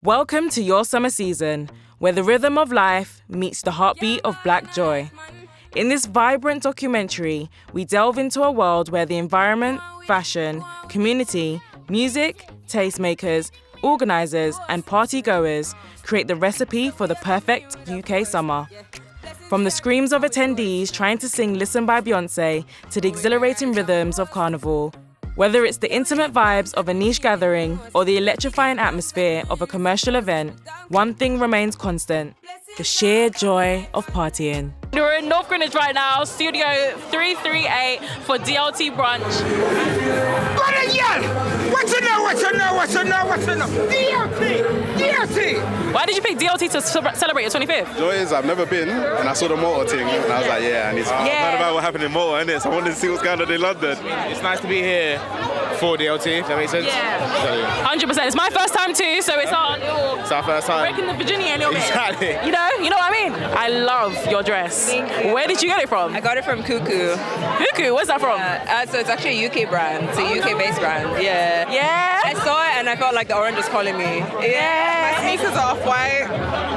Welcome to your summer season, where the rhythm of life meets the heartbeat of Black joy. In this vibrant documentary, we delve into a world where the environment, fashion, community, music, tastemakers, organisers and party-goers create the recipe for the perfect UK summer. From the screams of attendees trying to sing Listen by Beyoncé to the exhilarating rhythms of Carnival, whether it's the intimate vibes of a niche gathering or the electrifying atmosphere of a commercial event, one thing remains constant: the sheer joy of partying. We're in North Greenwich right now, Studio 338 for DLT brunch. What's enough? DLT! Why did you pick DLT to celebrate your 25th? Joy is I've never been, and I saw the motor thing, and I was like, yeah, I need to. Yeah. I heard about what happened in motor, innit? So I wanted to see what's going on in London. It's nice to be here for DLT, if that makes sense. Yeah. 100%. It's my first time too, so it's our first time. breaking the Virginia a little bit. Exactly. You know what I mean? I love your dress. Where did you get it from? I got it from Cuckoo. Cuckoo, where's that from? So it's actually a UK brand. It's a UK-based brand. Yeah. Yeah. I saw it and I felt like the orange was calling me. Yeah. My sneakers are off-white,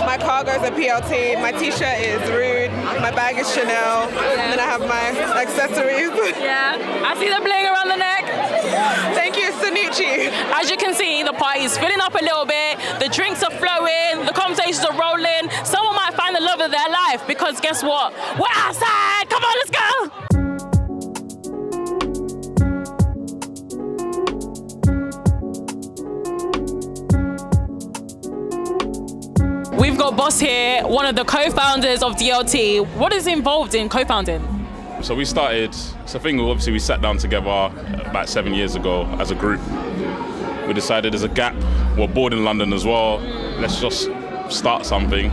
my cargo's a PLT, my t-shirt is Rude, my bag is Chanel, and then I have my accessories. Yeah. I see the bling around the neck. Thank you, Sanucci. As you can see, the party is filling up a little bit, the drinks are flowing, the conversations are rolling. Someone might find the love of their life because guess what? We're outside! Come on, let's go! We've got Boss here, one of the co-founders of DLT. What is involved in co-founding? So we started, it's a thing, obviously we sat down together about 7 years ago as a group. We decided there's a gap, we're bored in London as well, let's just start something,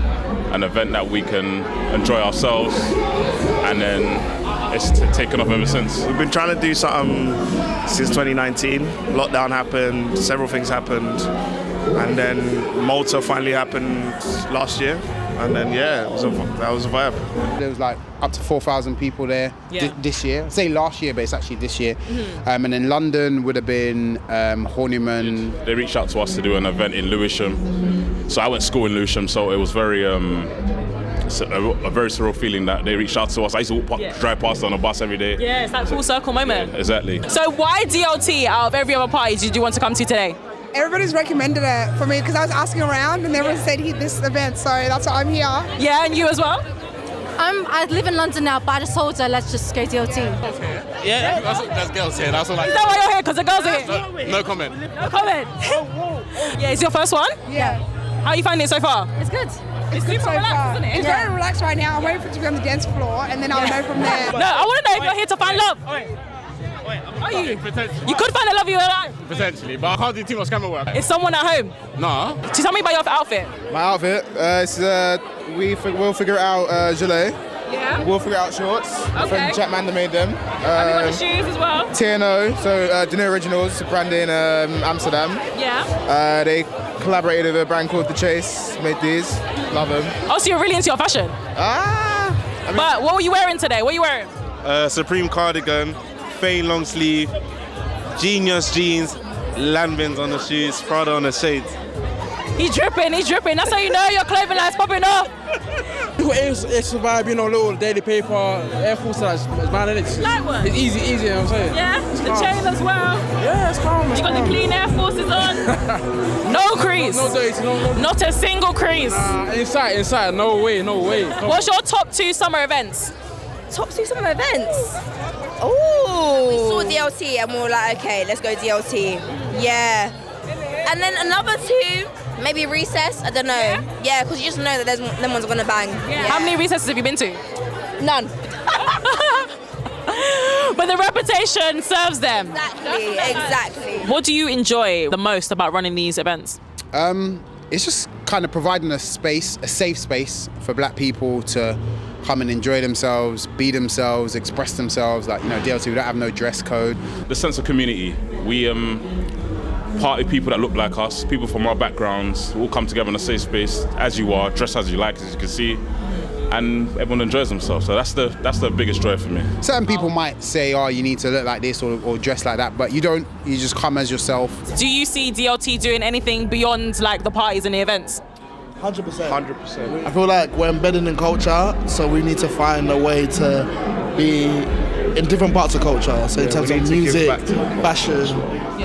an event that we can enjoy ourselves, and then it's taken off ever since. We've been trying to do something since 2019. Lockdown happened, several things happened, and then Malta finally happened last year. And then, yeah, that was a vibe. There was like up to 4,000 people there this year. I say last year, but it's actually this year. And then London would have been Horniman. They reached out to us to do an event in Lewisham. So I went to school in Lewisham, so it was very, a very surreal feeling that they reached out to us. I used to drive past on a bus every day. Yeah, it's that full circle moment. Yeah, exactly. So why DLT out of every other party did you want to come to today? Everybody's recommended it for me because I was asking around and everyone said this event, so that's why I'm here. Yeah, and you as well? I live in London now, but I just told her, let's just go DLT. Yeah, that's girls here. That's all I. Is that why you're here? Because the girls are here? No comment. No comment. Yeah, it's your first one? Yeah. How are you finding it so far? It's good. It's super So relaxed, far. isn't it? It's very relaxed right now. I'm waiting for it to be on the dance floor and then I'll know from there. No, I want to know if you're here to find love. Are you? You could find the love of your life. Potentially, but I can't do too much camera work. Is someone at home? No. So tell me about your outfit. My outfit, we'll figure it out gilet. Yeah. We'll figure out shorts. Okay. From Chapman made them. Have you got the shoes as well? TNO, so Dinner Originals, brand in Amsterdam. Yeah. They collaborated with a brand called The Chase, made these. Love them. Oh, so you're really into your fashion? But what were you wearing today? What are you wearing? Supreme cardigan, Fane long sleeve, Genius jeans, Lanvins on the shoes, Prada on the shades. He's dripping. That's how you know your clothing line's popping off. It's a vibe, you know, little daily paper, Air Force, it's man, it's Light work. It's easy, you know what I'm saying? Yeah, the chain as well. Yeah, it's calm. You got the clean Air Forces on. No crease. No dirty, no. Not a single crease. Inside, no way. What's your top 2 summer events? Top 2 summer events? Oh. We saw DLT and we were like, okay, let's go DLT. Yeah. And then another 2, maybe Recess, I don't know. Yeah, because you just know that them ones are gonna bang. Yeah. How many recesses have you been to? None. But the reputation serves them. Exactly. What do you enjoy the most about running these events? It's just kind of providing a space, a safe space for Black people to come and enjoy themselves, be themselves, express themselves. Like, you know, DLT, we don't have no dress code. The sense of community. We party people that look like us, people from our backgrounds, all come together in a safe space, as you are, dress as you like, as you can see. and everyone enjoys themselves. So that's the biggest joy for me. Certain people might say, oh, you need to look like this or dress like that, but you don't. You just come as yourself. Do you see DLT doing anything beyond like the parties and the events? 100%. 100%. I feel like we're embedded in culture, so we need to find a way to be in different parts of culture. So in terms of music, fashion,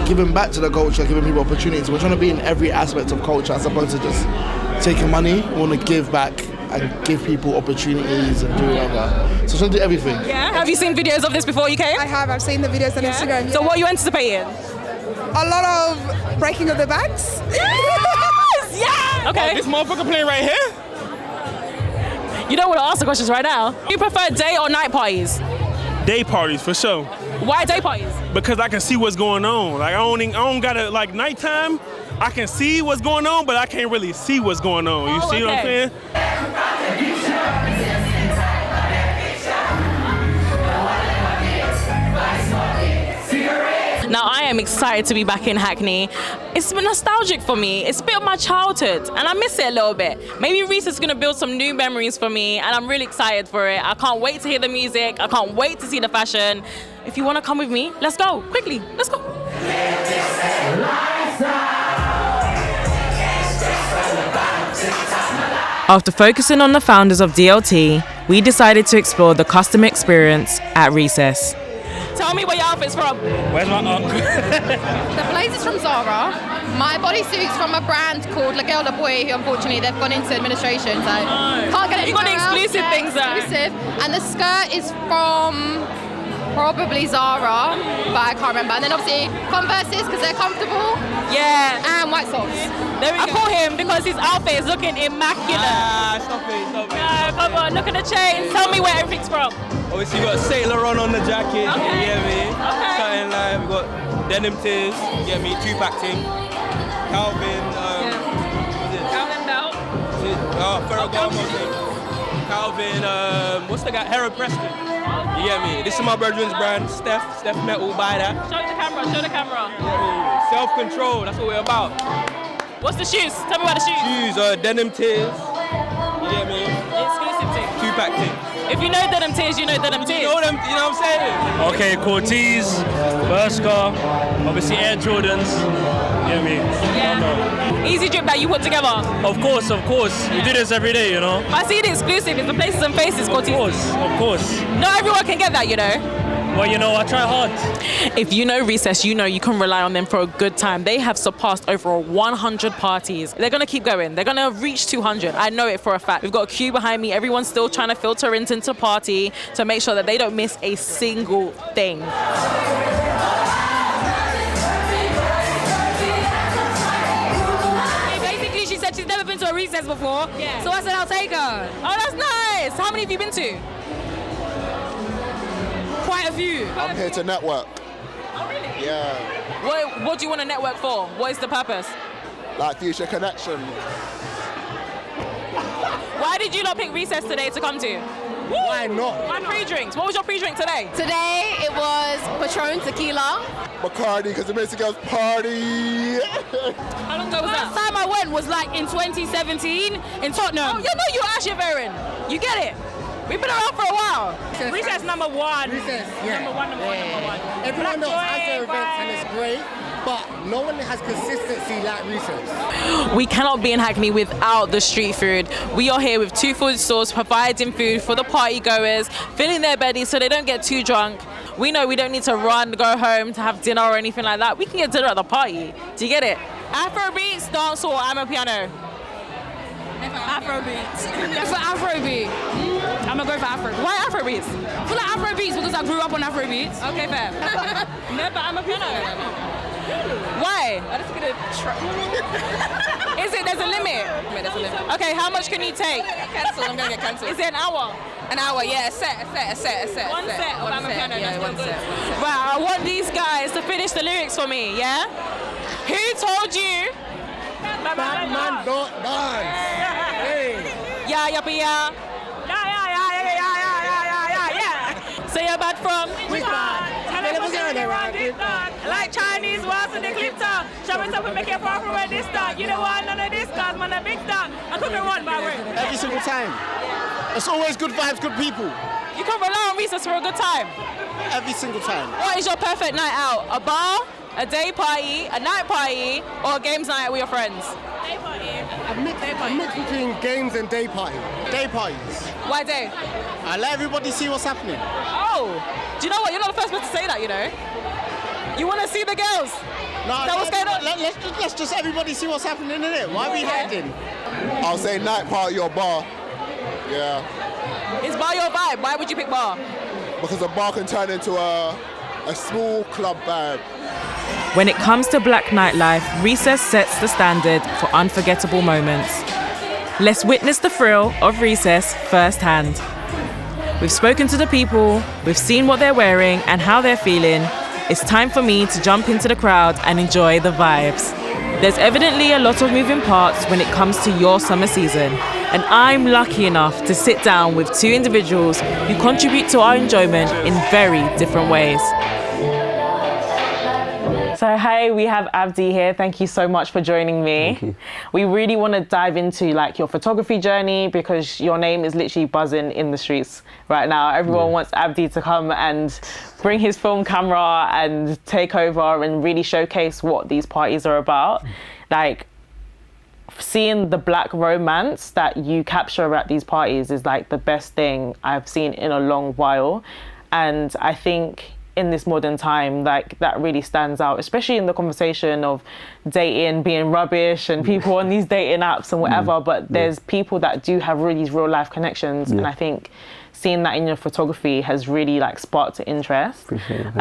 giving back to the culture, giving people opportunities. We're trying to be in every aspect of culture as opposed to just taking money. We want to give back and give people opportunities and do whatever. So trying to do everything. Yeah. Have you seen videos of this before you came? I have. I've seen the videos on Instagram. So what are you anticipating? A lot of breaking of the banks. Yes! Yeah! Okay. This motherfucker playing right here? You don't want to ask the questions right now. Do you prefer day or night parties? Day parties, for sure. Why day parties? Because I can see what's going on. Like, I don't gotta, like, nighttime, I can see what's going on, but I can't really see what's going on. You see what I'm saying? Now, I am excited to be back in Hackney. It's been nostalgic for me. It's a bit of my childhood, and I miss it a little bit. Maybe Reese is gonna build some new memories for me, and I'm really excited for it. I can't wait to hear the music. I can't wait to see the fashion. If you wanna come with me, let's go, quickly, let's go. After focusing on the founders of DLT, we decided to explore the customer experience at Recess. Tell me where your outfit's from. Where's my uncle? The blazer's from Zara. My bodysuit's from a brand called La Girl La Boy, who unfortunately they've gone into administration, so can't get it. You got the exclusive things there. Exclusive. And the skirt is from probably Zara, but I can't remember. And then obviously Converses because they're comfortable. Yeah. And white socks. There we go. I call him because his outfit is looking immaculate. Stop it. No, come on, look at the chains. Tell me where everything's from. Obviously, you got Saint Laurent on the jacket, Okay. you get me? Okay. Something like, we got denim tears, you get me? Two-pack thing. Calvin, Calvin belt. Ferragamo thing. Calvin, what's the guy? Harold Preston. You get me? This is my brethren's brand, Steph Metal, buy that. Show the camera. Self-control, that's what we're about. What's the shoes? Tell me about the shoes. Shoes, denim tears, you get me? Exclusive thing. Two-pack thing. If you know denim tears, you know denim tears. You know what I'm saying? Okay, Cortez, Bershka, obviously Air Jordans. You know what I mean? Yeah. Easy drip that you put together. Of course. We do this every day, you know? I see the exclusive. It's the Places and Faces, Cortez. Of course. Not everyone can get that, you know. Well, you know, I try hard. If you know Recess, you know you can rely on them for a good time. They have surpassed over 100 parties. They're going to keep going. They're going to reach 200. I know it for a fact. We've got a queue behind me. Everyone's still trying to filter into the party to make sure that they don't miss a single thing. Basically, she said she's never been to a Recess before. Yeah. So I said I'll take her. Oh, that's nice. How many have you been to? Quite a few. I'm here to network. Oh, really? Yeah. What do you want to network for? What is the purpose? Like future connection. Why did you not pick Recess today to come to? Why not? My pre-drinks. What was your pre-drink today? Today it was Patron Tequila. Bacardi, because it makes the girls party. How long ago was that? Last time I went was like in 2017 in Tottenham. Oh, you know you're Ashley Verin. You get it. We've been around for a while. Recess number one. Recess, yeah. Number one. Everyone knows has their events and it's great, but no one has consistency like Recess. We cannot be in Hackney without the street food. We are here with 2 food stores providing food for the party goers, filling their bellies so they don't get too drunk. We know we don't need to run, go home to have dinner or anything like that. We can get dinner at the party. Do you get it? Afrobeats, dancehall, I'm a piano. Afrobeats. For Afrobeat. I'm gonna go for Afrobeats. Why Afrobeats? I feel like Afrobeats because I grew up on Afrobeats. Okay, fair. Never, I'm a piano. Why? I'm just gonna try. Is it? There's a limit. There's a limit. Okay, how much can you take? Cancel. I'm gonna get cancelled. Is it an hour? An hour, yeah. A set. One set of I'm a piano. Yeah, one set. Right, I want these guys to finish the lyrics for me, yeah? Who told you? Bad man don't dance. Hey. Yeah. Yeah. Say you're bad from? Which part? Like Chinese walls in the clip top. Show me something make you far from where this start. You don't want none of this cause man a big dog. I couldn't run by way. Every single time. It's always good vibes, good people. You can rely on recess for a good time. Every single time. What is your perfect night out? A bar, a day party, a night party, or a games night with your friends? Day party. A mix between games and day party. Day parties. Why day? I let everybody see what's happening. Oh, do you know what? You're not the first person to say that, you know. You want to see the girls? No, Is that what's going on? Let's just everybody see what's happening in it. Why are we hiding? I'll say night party or bar. Yeah. Is bar your vibe? Why would you pick bar? Because a bar can turn into a small club vibe. When it comes to black nightlife, Recess sets the standard for unforgettable moments. Let's witness the thrill of Recess firsthand. We've spoken to the people, we've seen what they're wearing and how they're feeling. It's time for me to jump into the crowd and enjoy the vibes. There's evidently a lot of moving parts when it comes to your summer season, and I'm lucky enough to sit down with two individuals who contribute to our enjoyment in very different ways. So hey, we have Abdi here. Thank you so much for joining me. Thank you. We really want to dive into like your photography journey because your name is literally buzzing in the streets right now. Everyone wants Abdi to come and bring his film camera and take over and really showcase what these parties are about. Like seeing the black romance that you capture at these parties is like the best thing I've seen in a long while. And I think in this modern time, like that really stands out, especially in the conversation of dating being rubbish and people on these dating apps and whatever, but there's people that do have really real life connections. And I think seeing that in your photography has really like sparked interest. Appreciate it.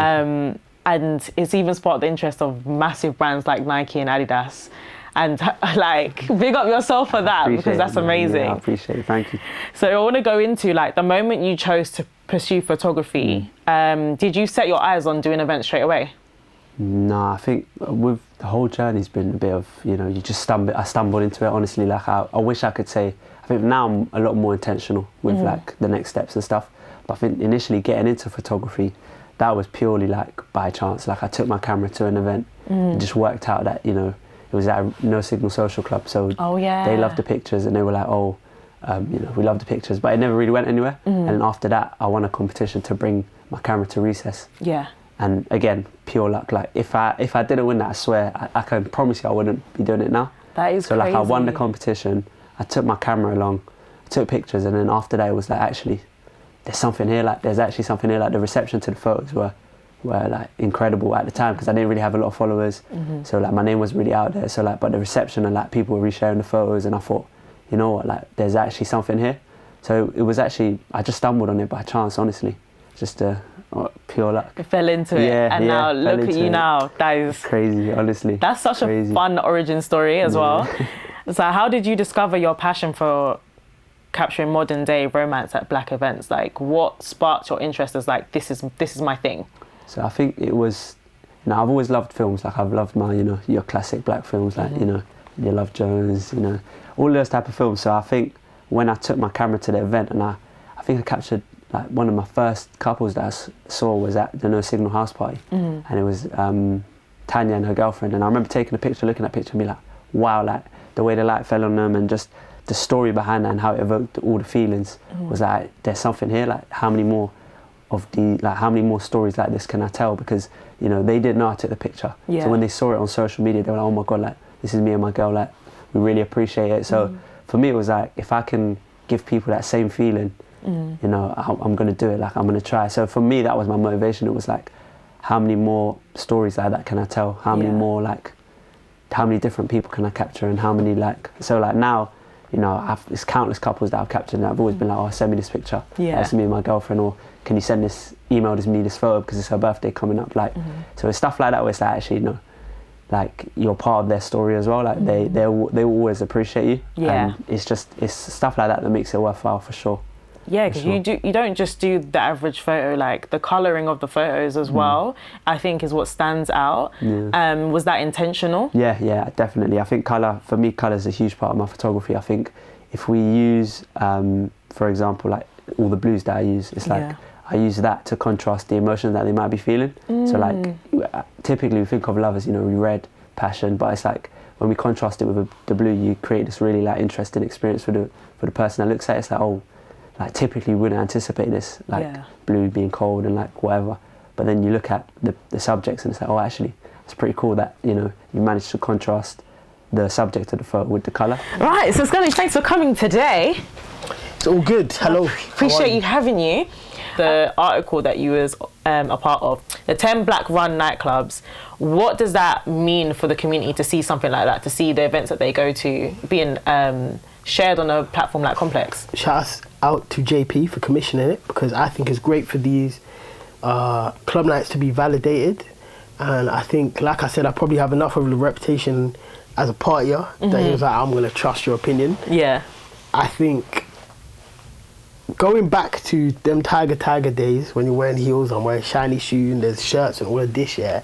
And it's even sparked the interest of massive brands like Nike and Adidas. And like, big up yourself for that because that's amazing. Yeah, I appreciate it, thank you. So I want to go into like the moment you chose to pursue photography, did you set your eyes on doing events straight away? No, I think with the whole journey's been a bit of, you know, I stumbled into it, honestly. Like I wish I could say, I think now I'm a lot more intentional with like the next steps and stuff. But I think initially getting into photography, that was purely like by chance. Like I took my camera to an event, it just worked out that, you know, it was at a No Signal Social Club, so they loved the pictures and they were like, you know, we love the pictures, but it never really went anywhere. And then after that, I won a competition to bring my camera to Recess. Yeah. And again, pure luck. Like if I didn't win that, I swear, I can promise you I wouldn't be doing it now. That is so crazy. Like I won the competition, I took my camera along, took pictures, and then after that it was like, actually, there's something here. Like there's actually something here. Like the reception to the photos were like incredible at the time because I didn't really have a lot of followers. So like my name was really out there. So like, but the reception and like people were resharing the photos, and I thought, you know what, like there's actually something here. So it was actually, I just stumbled on it by chance, honestly. Just pure luck. You fell into it, and now look at you now. That is crazy, honestly. That's such a fun origin story as well. So how did you discover your passion for capturing modern day romance at black events? Like what sparked your interest as like, this is my thing? So I think it was, you know, I've always loved films. Like I've loved my, you know, your classic black films, like, you know, You Love Jones, you know, all those type of films. So I think when I took my camera to the event, and I think I captured like one of my first couples that I saw was at the No Signal house party, and it was Tanya and her girlfriend. And I remember taking a picture, looking at the picture, and be like, wow, like the way the light fell on them and just the story behind that and how it evoked all the feelings was like, there's something here. Like how many more stories like this can I tell? Because, you know, they didn't know I took the picture. So when they saw it on social media, they were like, oh my God, like this is me and my girl, like we really appreciate it. So for me, it was like, if I can give people that same feeling, you know, I'm going to do it, like I'm going to try. So for me, that was my motivation. It was like, how many more stories like that can I tell? How many more, like, how many different people can I capture, and how many, like, so like now, you know, there's countless couples that I've captured, and I've always been like, oh, send me this picture. That's me and my girlfriend, or can you send this, email me this photo because it's her birthday coming up. Like, so it's stuff like that where it's like, actually, you know, like you're part of their story as well. Like they will always appreciate you. And it's stuff like that that makes it worthwhile for sure. Yeah, because you don't just do the average photo, like the colouring of the photos as well, I think is what stands out. Was that intentional? Yeah, definitely. I think colour, for me, colour is a huge part of my photography. I think if we use, for example, like all the blues that I use, it's like I use that to contrast the emotion that they might be feeling. So like typically we think of love as, you know, red, passion, but it's like when we contrast it with the blue, you create this really like interesting experience for the person that looks at it. It's like, oh, like typically wouldn't anticipate this, like blue being cold and like whatever. But then you look at the subjects and it's like, oh, actually, it's pretty cool that, you know, you managed to contrast the subject of the photo with the colour. Right, so Scully, thanks for coming today. It's all good. Hello. Appreciate you having you. The article that you was a part of, the 10 Black Run nightclubs, what does that mean for the community to see something like that, to see the events that they go to being shared on a platform like Complex? Shout out to JP for commissioning it, because I think it's great for these club nights to be validated. And I think, like I said, I probably have enough of a reputation as a partier that he was like, I'm going to trust your opinion. Yeah. I think going back to them Tiger days when you're wearing heels and wearing shiny shoes and there's shirts and all of this, and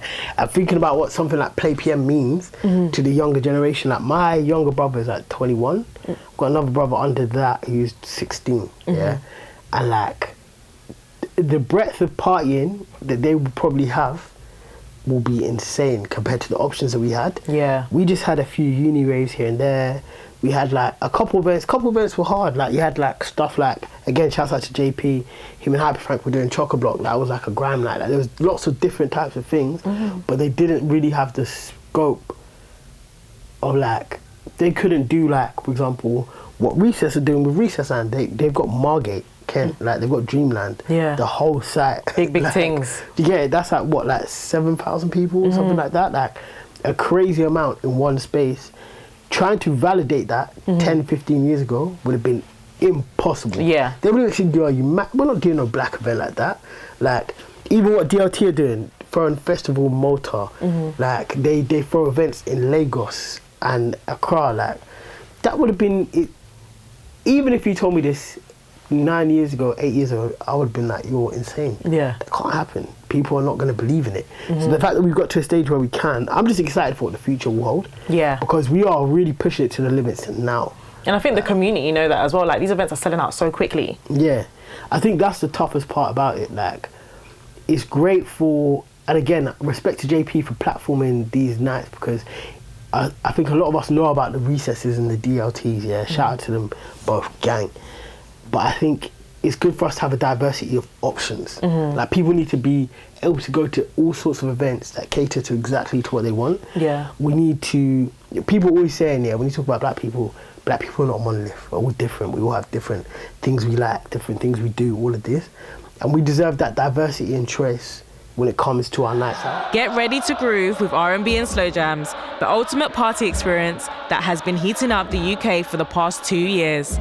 thinking about what something like Play PM means to the younger generation. Like my younger brother is like 21. I've got another brother under that who's 16. And like the breadth of partying that they will probably have will be insane compared to the options that we had. Yeah. We just had a few uni raves here and there. We had like a couple events were hard. Like you had like stuff like, again, shouts out to JP, him and Hyper Frank were doing Chock-a-Block. That was like a grime night. Like, there was lots of different types of things, but they didn't really have the scope of like, they couldn't do like, for example, what Recess are doing with Recess Land. They've got Margate, Kent, like they've got Dreamland, the whole site. Big like, things. You get it? That's like what, like 7,000 people, something like that. Like a crazy amount in one space. Trying to validate that 10, 15 years ago would have been impossible. Yeah. They would have actually go, we're not doing no black event like that. Like, even what DLT are doing, throwing Festival Malta, like, they throw events in Lagos and Accra, like, that would have been, even if you told me this 9 years ago, 8 years ago, I would have been like, you're insane. Yeah. That can't happen. People are not going to believe in it. So the fact that we've got to a stage where we can, I'm just excited for what the future will hold. Yeah. Because we are really pushing it to the limits now. And I think the community know that as well. Like, these events are selling out so quickly. Yeah. I think that's the toughest part about it. Like, it's great for, and again, respect to JP for platforming these nights, because I think a lot of us know about the recesses and the DLTs, shout out to them both, gang. But I think it's good for us to have a diversity of options. Like, people need to be able to go to all sorts of events that cater to exactly to what they want. Yeah. We need to, people always saying, when you talk about black people are not monolith. We're all different. We all have different things we like, different things we do, all of this. And we deserve that diversity and choice when it comes to our nights out. Get ready to groove with R&B and slow jams, the ultimate party experience that has been heating up the UK for the past 2 years.